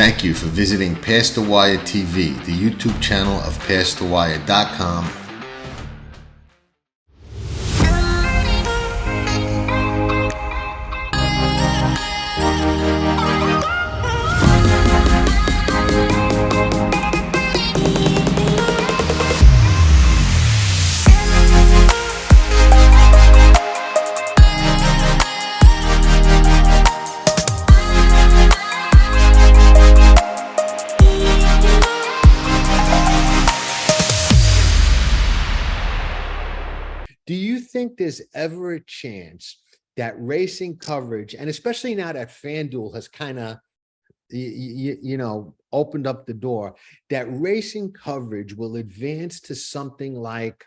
Thank you for visiting Past the Wire TV, the YouTube channel of PastTheWire.com. Do you think there's ever a chance that racing coverage, and especially now that FanDuel has kind of, opened up the door, that racing coverage will advance to something like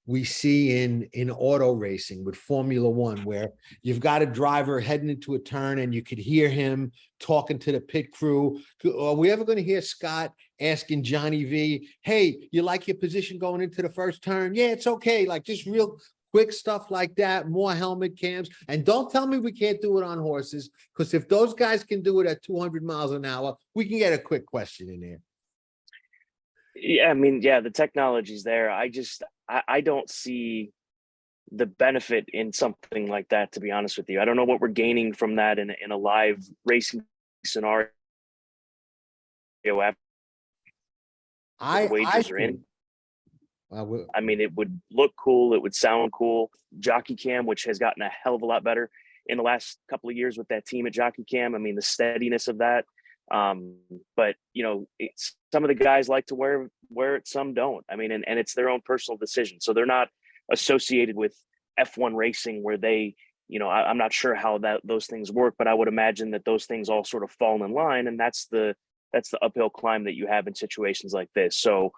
we see in auto racing with Formula One, where you've got a driver heading into a turn and you could hear him talking to the pit crew? Are we ever going to hear Scott asking Johnny V, hey, you like your position going into the first turn? Yeah, it's okay. Like just real quick stuff like that, more helmet cams. And don't tell me we can't do it on horses, because if those guys can do it at 200 miles an hour, we can get a quick question in there. Yeah, I mean, yeah, the technology's there. I don't see the benefit in something like that, to be honest with you. I don't know what we're gaining from that in a live racing scenario after the wages are in. I mean, it would look cool. It would sound cool. Jockey Cam, which has gotten a hell of a lot better in the last couple of years with that team at Jockey Cam. I mean, the steadiness of that. But some of the guys like to wear it, some don't. I mean, and it's their own personal decision. So they're not associated with F1 racing where they, I'm not sure how those things work, but I would imagine that those things all sort of fall in line, and that's the uphill climb that you have in situations like this. So,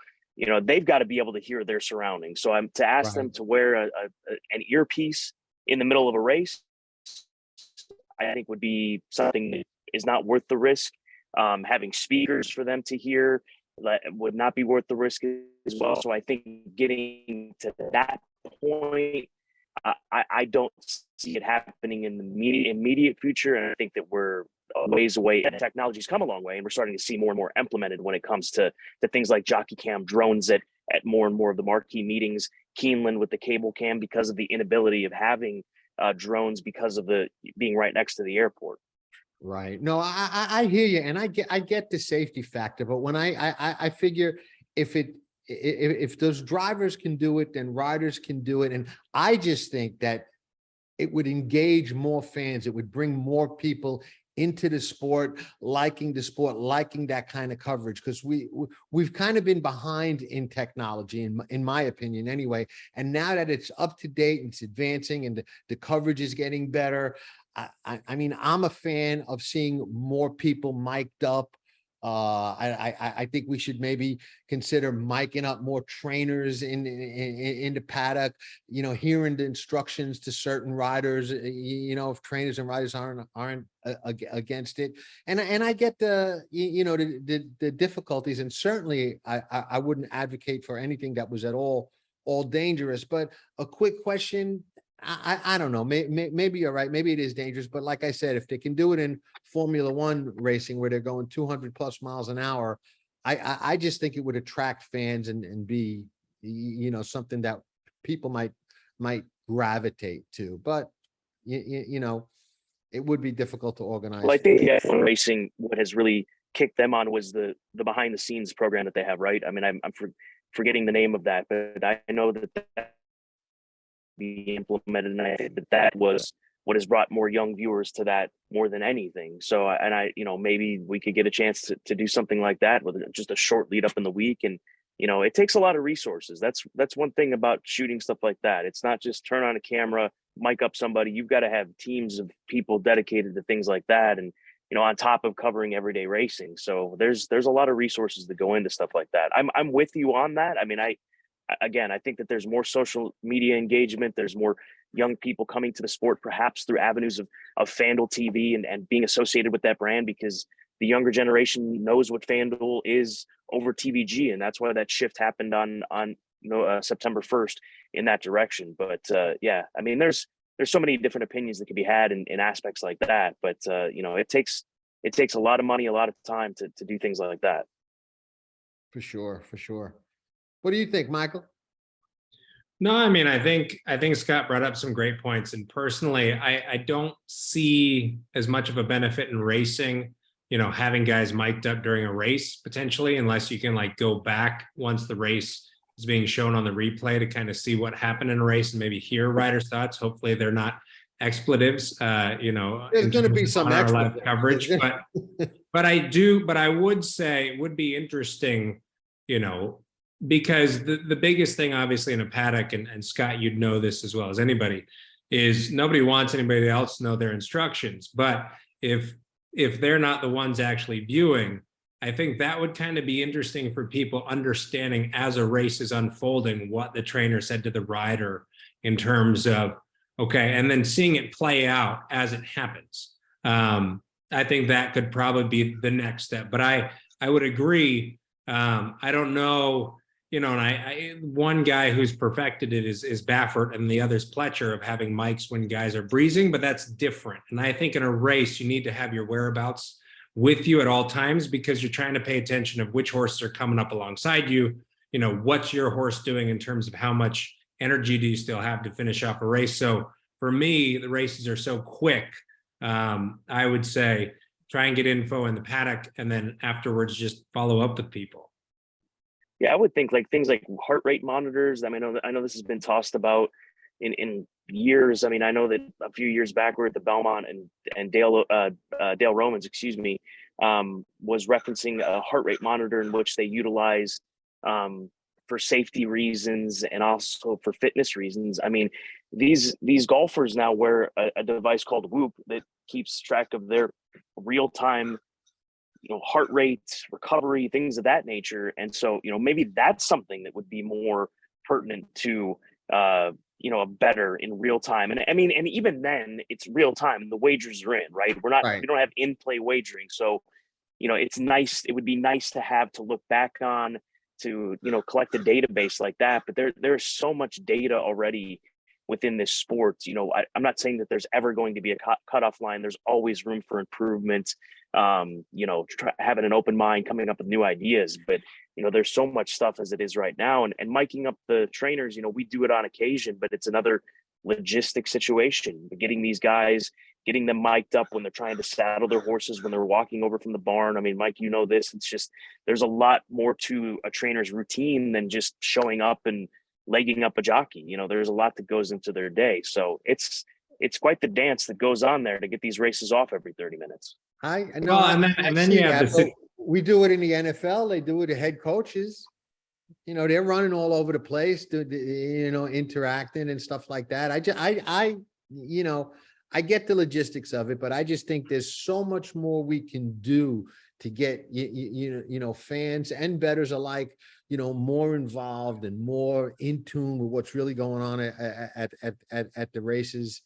they've got to be able to hear their surroundings. So I'm to ask them to wear an earpiece in the middle of a race, I think would be something that is not worth the risk. Having speakers for them to hear would not be worth the risk as well. So I think getting to that point, I don't see it happening in the immediate future. And I think that we're a ways away, and technology's come a long way, and we're starting to see more and more implemented when it comes to things like Jockey Cam, drones at more and more of the marquee meetings, Keeneland with the cable cam, because of the inability of having drones because of the being right next to the airport. Right. No, I hear you, and I get the safety factor, but when I figure if those drivers can do it, then riders can do it, and I just think that it would engage more fans. It would bring more people into the sport, liking that kind of coverage, because we've kind of been behind in technology, in my opinion anyway. And now that it's up to date and it's advancing and the coverage is getting better, I mean, I'm a fan of seeing more people mic'd up. I think we should maybe consider miking up more trainers in the paddock, hearing the instructions to certain riders, if trainers and riders aren't against it. And I get the difficulties, and certainly I wouldn't advocate for anything that was at all dangerous. But a quick question, I don't know, maybe you're right, maybe it is dangerous, but like I said, if they can do it in Formula One racing where they're going 200 plus miles an hour, I just think it would attract fans and be, something that people might gravitate to. But it would be difficult to organize. Well, I think F1 racing, what has really kicked them on was the behind the scenes program that they have, right? I mean, I'm forgetting the name of that, but I know that be implemented, and I think that was what has brought more young viewers to that more than anything. So, and maybe we could get a chance to do something like that with just a short lead up in the week. And it takes a lot of resources. That's one thing about shooting stuff like that. It's not just turn on a camera, mic up somebody. You've got to have teams of people dedicated to things like that, and on top of covering everyday racing. So there's a lot of resources that go into stuff like that. I'm with you on that. I mean, I think that there's more social media engagement. There's more young people coming to the sport, perhaps through avenues of FanDuel TV and being associated with that brand, because the younger generation knows what FanDuel is over TVG. And that's why that shift happened on September 1st in that direction. But yeah, I mean, there's so many different opinions that can be had in aspects like that. But it takes it takes a lot of money, a lot of time to do things like that. For sure, for sure. What do you think, Michael? No, I mean, I think Scott brought up some great points. And personally, I don't see as much of a benefit in racing, having guys mic'd up during a race potentially, unless you can like go back once the race is being shown on the replay to kind of see what happened in a race and maybe hear riders' thoughts. Hopefully they're not expletives, There's going to be some live coverage, but I would say it would be interesting, because the biggest thing obviously in a paddock, and Scott, you'd know this as well as anybody, is nobody wants anybody else to know their instructions. But if they're not the ones actually viewing, I think that would kind of be interesting for people understanding as a race is unfolding what the trainer said to the rider in terms of, okay, and then seeing it play out as it happens. I think that could probably be the next step. But I would agree. I don't know, and I one guy who's perfected it is Baffert, and the other's Pletcher, of having mics when guys are breezing, but that's different. And I think in a race, you need to have your whereabouts with you at all times, because you're trying to pay attention of which horses are coming up alongside you. What's your horse doing in terms of how much energy do you still have to finish off a race? So for me, the races are so quick. I would say try and get info in the paddock, and then afterwards just follow up with people. Yeah, I would think like things like heart rate monitors. I mean, I know this has been tossed about in years. I mean, I know that a few years back we're at the Belmont, and Dale Romans, excuse me, was referencing a heart rate monitor in which they utilize for safety reasons and also for fitness reasons. I mean, these golfers now wear a device called Whoop that keeps track of their real-time heart rate, recovery, things of that nature. And so maybe that's something that would be more pertinent to a better in real time. And I mean, and even then it's real time, the wagers are in, right? We don't have in-play wagering, so it's nice, it would be nice to have to look back on, to collect a database like that. But there's so much data already within this sport. I'm not saying that there's ever going to be a cutoff line. There's always room for improvement, having an open mind, coming up with new ideas. But there's so much stuff as it is right now, and miking up the trainers, we do it on occasion, but it's another logistic situation. Getting these guys, getting them mic'd up when they're trying to saddle their horses, when they're walking over from the barn. I mean, Mike, this, it's just, there's a lot more to a trainer's routine than just showing up and legging up a jockey. There's a lot that goes into their day. So it's quite the dance that goes on there to get these races off every 30 minutes. I know. Well, and then you have we do it in the NFL. They do it to head coaches. They're running all over the place, interacting and stuff like that. I get the logistics of it, but I just think there's so much more we can do to get fans and bettors alike, more involved and more in tune with what's really going on at the races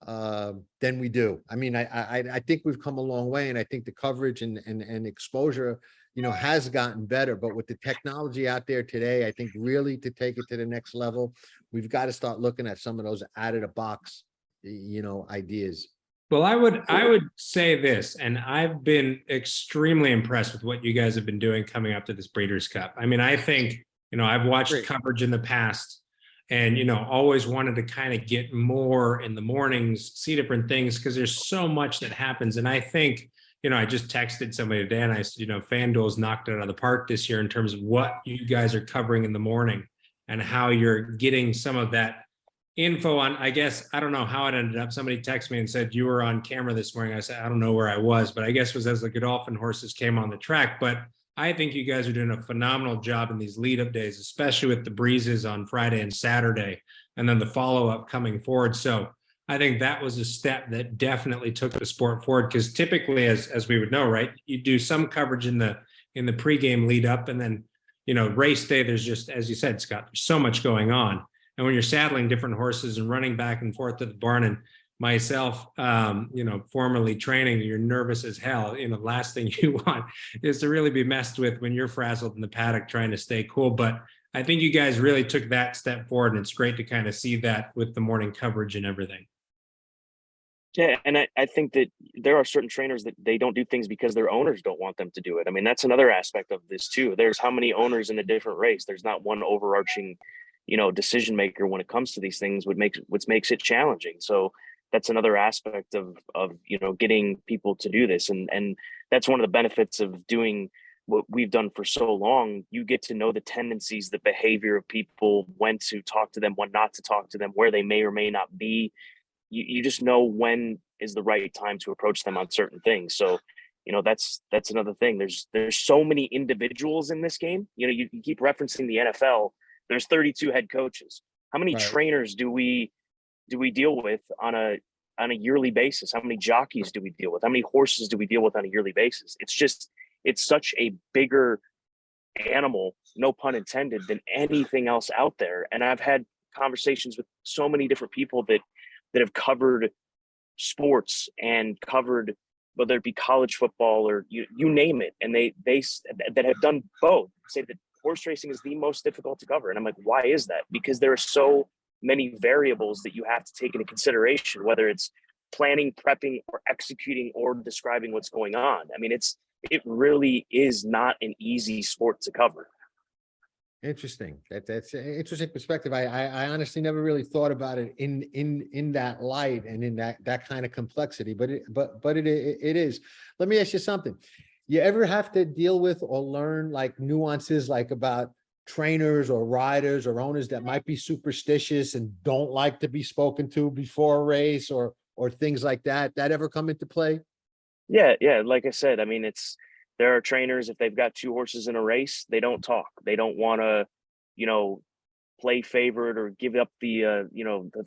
than we do. I mean, I think we've come a long way, and I think the coverage and exposure, has gotten better. But with the technology out there today, I think really to take it to the next level, we've got to start looking at some of those out of the box, ideas. Well, I would say this, and I've been extremely impressed with what you guys have been doing coming up to this Breeders' Cup. I mean, I think, I've watched coverage in the past, and, always wanted to kind of get more in the mornings, see different things, because there's so much that happens. And I think, I just texted somebody today and I said, FanDuel's knocked it out of the park this year in terms of what you guys are covering in the morning and how you're getting some of that info on. I guess, I don't know how it ended up. Somebody texted me and said, you were on camera this morning. I said, I don't know where I was, but I guess it was as the Godolphin horses came on the track. But I think you guys are doing a phenomenal job in these lead up days, especially with the breezes on Friday and Saturday, and then the follow up coming forward. So I think that was a step that definitely took the sport forward, because typically, as we would know, right, you do some coverage in the pregame lead up, and then, race day, there's just, as you said, Scott, there's so much going on. And when you're saddling different horses and running back and forth to the barn, and myself, formerly training, you're nervous as hell. Last thing you want is to really be messed with when you're frazzled in the paddock trying to stay cool. But I think you guys really took that step forward, and it's great to kind of see that with the morning coverage and everything. Yeah, and I think that there are certain trainers that they don't do things because their owners don't want them to do it. I mean, that's another aspect of this too. There's how many owners in a different race. There's not one overarching, decision maker when it comes to these things, what makes it challenging. So that's another aspect of getting people to do this. And that's one of the benefits of doing what we've done for so long. You get to know the tendencies, the behavior of people, when to talk to them, when not to talk to them, where they may or may not be. You just know when is the right time to approach them on certain things. So, that's another thing. There's so many individuals in this game. You keep referencing the NFL. There's 32 head coaches. How many trainers do we deal with on a yearly basis? How many jockeys do we deal with? How many horses do we deal with on a yearly basis? It's such a bigger animal, no pun intended, than anything else out there. And I've had conversations with so many different people that have covered sports and covered, whether it be college football or you name it, and they that have done both, say that horse racing is the most difficult to cover. And I'm like, why is that? Because there are so many variables that you have to take into consideration, whether it's planning, prepping, or executing, or describing what's going on. I mean, it really is not an easy sport to cover. Interesting. That's an interesting perspective. I honestly never really thought about it in that light and in that kind of complexity, but it is. Let me ask you something. You ever have to deal with or learn like nuances, like about trainers or riders or owners that might be superstitious and don't like to be spoken to before a race or things like that? That ever come into play? Yeah. Like I said, I mean, there are trainers, if they've got two horses in a race, they don't talk. They don't want to, play favorite or give up the,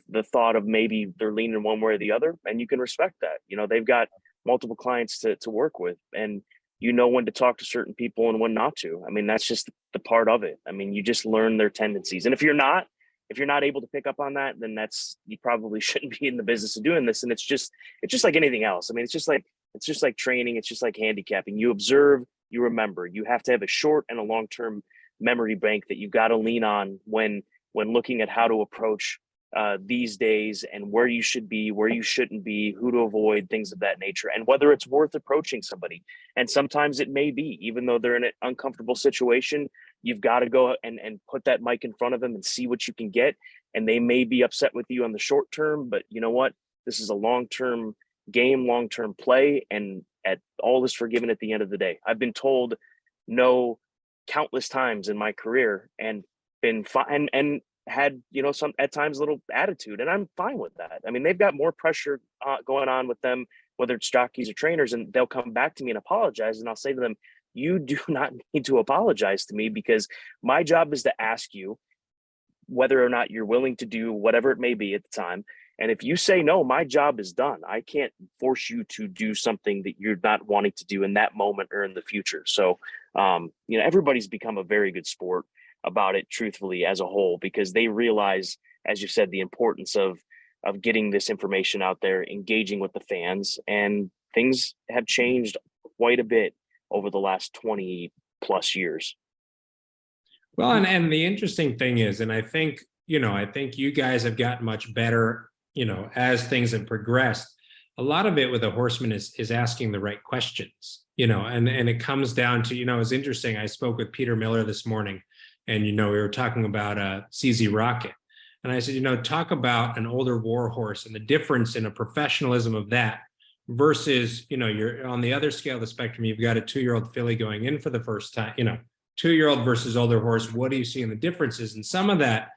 the thought of maybe they're leaning one way or the other. And you can respect that. They've got multiple clients to work with, and when to talk to certain people and when not to. I mean, that's just the part of it. I mean, you just learn their tendencies. And if you're not able to pick up on that, then you probably shouldn't be in the business of doing this. And it's just like anything else. I mean, it's just like training. It's just like handicapping. You observe, you remember. You have to have a short and a long-term memory bank that you've got to lean on when looking at how to approach these days, and where you should be, where you shouldn't be, who to avoid, things of that nature, and whether it's worth approaching somebody. And sometimes it may be, even though they're in an uncomfortable situation, you've got to go and put that mic in front of them and see what you can get. And they may be upset with you on the short term, but you know what? This is a long-term game, long-term play, and all is forgiven at the end of the day. I've been told no countless times in my career and been fine and had, some at times a little attitude, and I'm fine with that. I mean, they've got more pressure going on with them, whether it's jockeys or trainers, and they'll come back to me and apologize. And I'll say to them, you do not need to apologize to me, because my job is to ask you whether or not you're willing to do whatever it may be at the time. And if you say no, my job is done. I can't force you to do something that you're not wanting to do in that moment or in the future. So, everybody's become a very good sport about it, truthfully, as a whole, because they realize, as you said, the importance of getting this information out there, engaging with the fans, and things have changed quite a bit over the last 20 plus years. Well, and the interesting thing is, and I think you guys have gotten much better, as things have progressed. A lot of it with a horseman is asking the right questions, and it comes down to, it's interesting. I spoke with Peter Miller this morning, and, we were talking about CZ Rocket. And I said, talk about an older war horse and the difference in a professionalism of that versus, you're on the other scale of the spectrum. You've got a 2-year-old filly going in for the first time, 2-year-old versus older horse. What do you see in the differences? And some of that,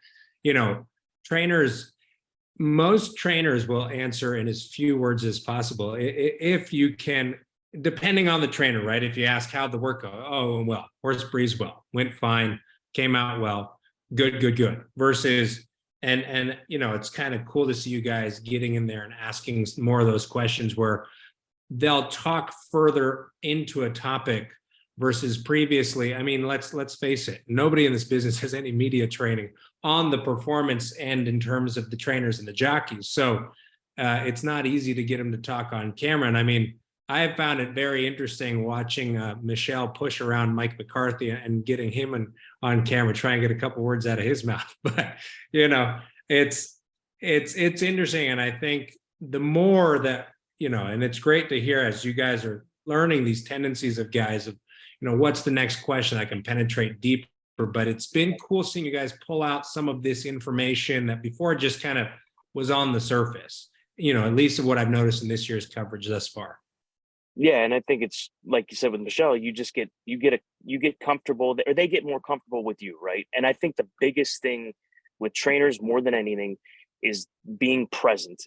most trainers will answer in as few words as possible. If you can, depending on the trainer, right? If you ask how'd the work go? Oh, well, horse breathes well, went fine, came out well, good. Versus, and it's kind of cool to see you guys getting in there and asking more of those questions where they'll talk further into a topic versus previously. I mean, let's face it, nobody in this business has any media training on the performance end in terms of the trainers and the jockeys. So it's not easy to get them to talk on camera. And I mean, I have found it very interesting watching Michelle push around Mike McCarthy and getting him on camera, try and get a couple words out of his mouth. But it's interesting, and I think the more that, and it's great to hear as you guys are learning these tendencies of guys of, what's the next question I can penetrate deeper. But it's been cool seeing you guys pull out some of this information that before just kind of was on the surface, at least of what I've noticed in this year's coverage thus far. Yeah, and I think it's like you said with Michelle, you get comfortable, or they get more comfortable with you, right? And I think the biggest thing with trainers more than anything is being present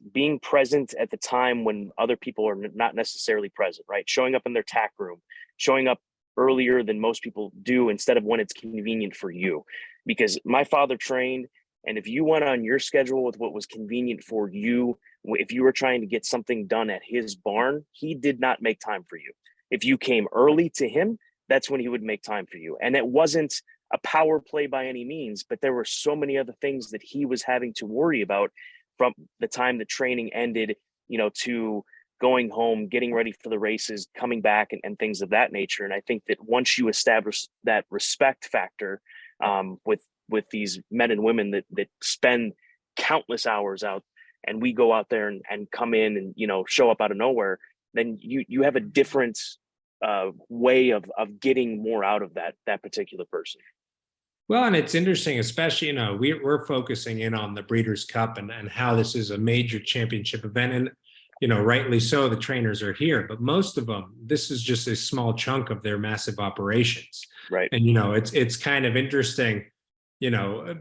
at the time when other people are not necessarily present, right? Showing up in their tack room, showing up earlier than most people do instead of when it's convenient for you. Because my father trained, and if you went on your schedule with what was convenient for you, if you were trying to get something done at his barn, he did not make time for you. If you came early to him, that's when he would make time for you. And it wasn't a power play by any means, but there were so many other things that he was having to worry about from the time the training ended, to going home, getting ready for the races, coming back, and things of that nature. And I think that once you establish that respect factor with these men and women that spend countless hours out, and we go out there and come in and, show up out of nowhere, then you have a different way of getting more out of that particular person. Well, and it's interesting, especially, we're focusing in on the Breeders' Cup and how this is a major championship event. And, rightly so, the trainers are here, but most of them, this is just a small chunk of their massive operations. Right. And, it's kind of interesting,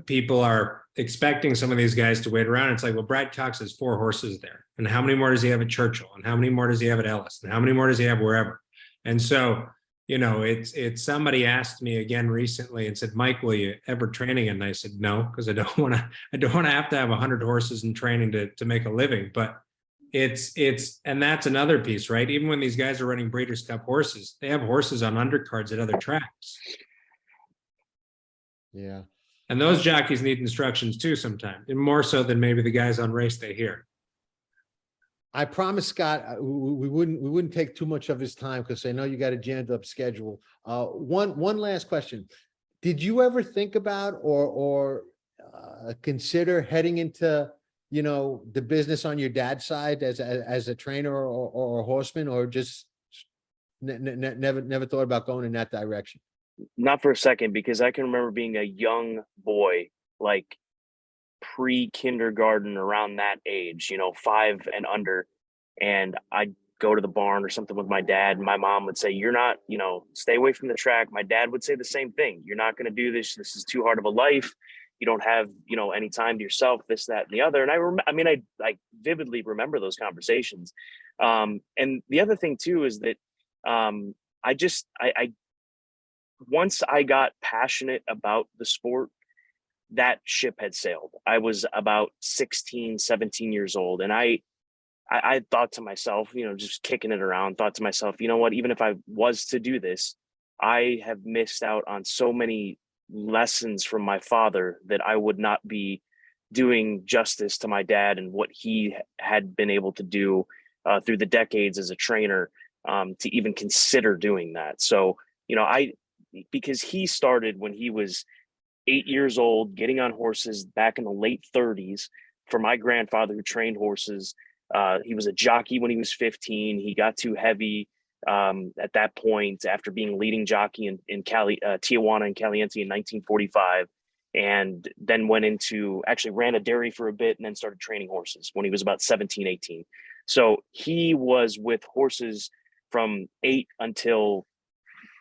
people are expecting some of these guys to wait around. It's like, well, Brad Cox has 4 horses there. And how many more does he have at Churchill? And how many more does he have at Ellis? And how many more does he have wherever? And so, it's somebody asked me again recently and said, Mike, will you ever train again? And I said, no, because I don't want to have 100 horses in training to make a living. But and that's another piece, right? Even when these guys are running Breeders' Cup horses, they have horses on undercards at other tracks. Yeah. And those jockeys need instructions too sometimes, and more so than maybe the guys on race day here. I promise, Scott, we wouldn't take too much of his time because I know you got a jammed up schedule. One last question: did you ever think about or consider heading into the business on your dad's side as a trainer or a horseman, or just never thought about going in that direction? Not for a second, because I can remember being a young boy, like pre-kindergarten, around that age, 5 and under, and I'd go to the barn or something with my dad, and my mom would say, you're not, stay away from the track. My dad would say the same thing. You're not going to do this. This is too hard of a life. You don't have, any time to yourself, this, that, and the other. And I vividly remember those conversations. And the other thing too is that once I got passionate about the sport, that ship had sailed. I was about 16, 17 years old. And I thought to myself, just kicking it around, thought to myself, you know what, even if I was to do this, I have missed out on so many lessons from my father that I would not be doing justice to my dad and what he had been able to do through the decades as a trainer, to even consider doing that. So, because he started when he was 8 years old, getting on horses back in the late 30s for my grandfather who trained horses. He was a jockey when he was 15. He got too heavy at that point after being leading jockey in Tijuana and Caliente in 1945, and then actually ran a dairy for a bit and then started training horses when he was about 17, 18. So he was with horses from 8 until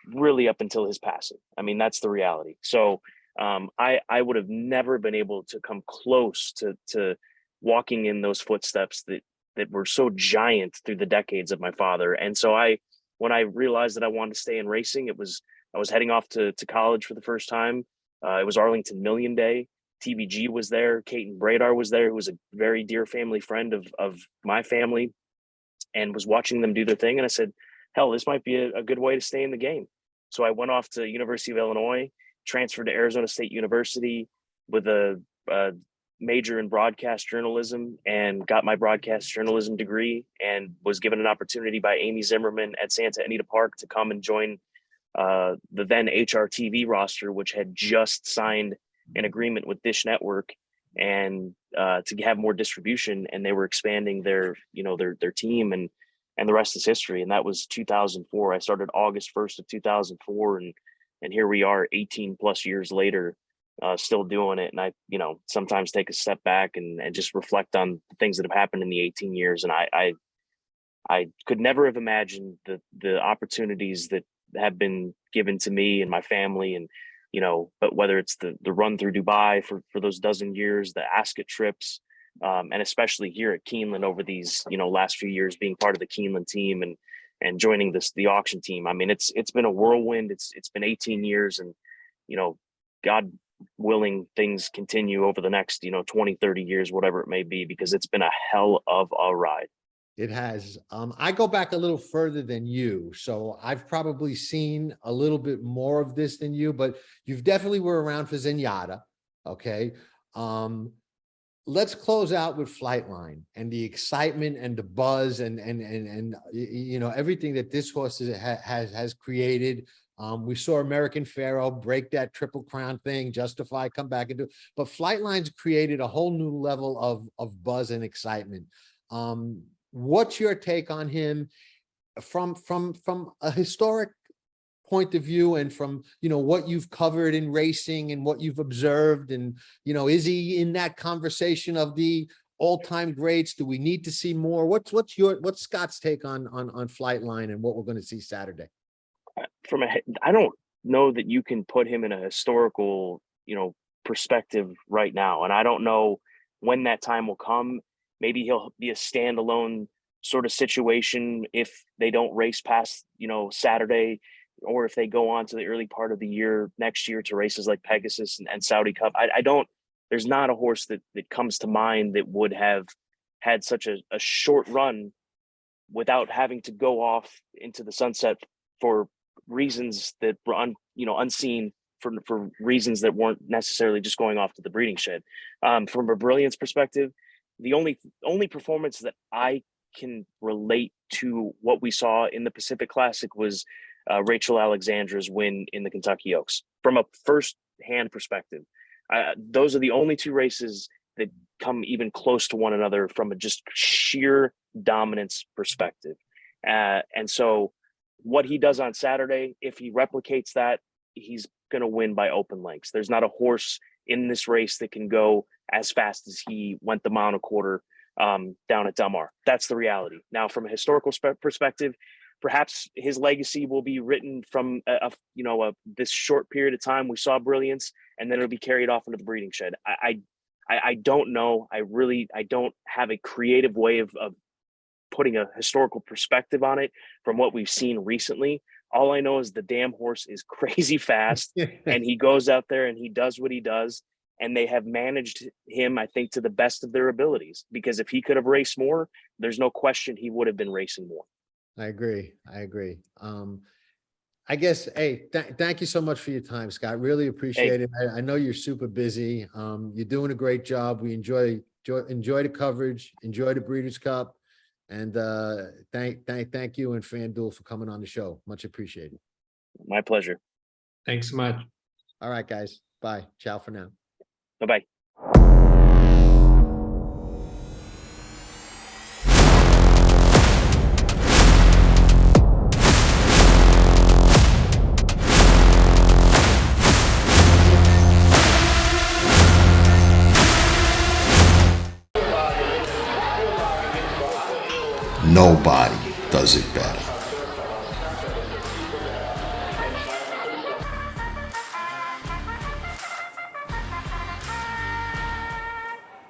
really up until his passing. I mean, that's the reality. So I would have never been able to come close to walking in those footsteps that were so giant through the decades of my father. And so when I realized that I wanted to stay in racing, I was heading off to college for the first time. It was Arlington Million Day. TBG was there. Caton Bradar was there, who was a very dear family friend of my family, and was watching them do their thing. And I said, hell, this might be a good way to stay in the game. So I went off to University of Illinois, transferred to Arizona State University with a major in broadcast journalism, and got my broadcast journalism degree, and was given an opportunity by Amy Zimmerman at Santa Anita Park to come and join the then HRTV roster, which had just signed an agreement with Dish Network. and to have more distribution, and they were expanding their team, and the rest is history. And that was 2004. I started August 1st of 2004, and here we are 18 plus years later, still doing it. And I sometimes take a step back and just reflect on the things that have happened in the 18 years, and I could never have imagined the opportunities that have been given to me and my family. And but whether it's the run through Dubai for those dozen years, the Ascot trips, and especially here at Keeneland over these last few years, being part of the Keeneland team and joining the auction team. I mean, it's been a whirlwind. It's been 18 years, and God willing, things continue over the next 20, 30 years, whatever it may be, because it's been a hell of a ride. It has. I go back a little further than you, so I've probably seen a little bit more of this than you, but you've definitely were around for Zenyatta. Okay. Let's close out with Flightline and the excitement and the buzz and everything that this horse has created. We saw American Pharaoh break that Triple Crown thing, Justify, come back and do it. But Flightline's created a whole new level of buzz and excitement. What's your take on him from a historic point of view, and from what you've covered in racing and what you've observed, and is he in that conversation of the all-time greats? Do we need to see more? What's Scott's take on Flightline and what we're going to see Saturday? I don't know that you can put him in a historical perspective right now, and I don't know when that time will come. Maybe he'll be a standalone sort of situation if they don't race past, Saturday, or if they go on to the early part of the year next year to races like Pegasus and Saudi Cup. There's not a horse that comes to mind that would have had such a short run without having to go off into the sunset for reasons that were unseen, for reasons that weren't necessarily just going off to the breeding shed. From a Brilliance perspective, the only performance that I can relate to what we saw in the Pacific Classic was Rachel Alexandra's win in the Kentucky Oaks. From a first-hand perspective, those are the only two races that come even close to one another from a just sheer dominance perspective. And so what he does on Saturday, if he replicates that, he's going to win by open lengths. There's not a horse in this race that can go as fast as he went the mile and a quarter down at Del Mar. That's the reality. Now, from a historical perspective, perhaps his legacy will be written from this short period of time we saw Brilliance, and then it'll be carried off into the breeding shed. I don't know. I don't have a creative way of putting a historical perspective on it from what we've seen recently. All I know is the damn horse is crazy fast, and he goes out there and he does what he does. And they have managed him, I think, to the best of their abilities, because if he could have raced more, there's no question he would have been racing more. I agree. I guess, hey, thank you so much for your time, Scott. Really appreciate it. I know you're super busy. You're doing a great job. We enjoy the coverage, enjoy the Breeders' Cup. And thank you and FanDuel for coming on the show. Much appreciated. My pleasure. Thanks so much. All right, guys. Bye. Ciao for now. Bye-bye. Nobody does it better.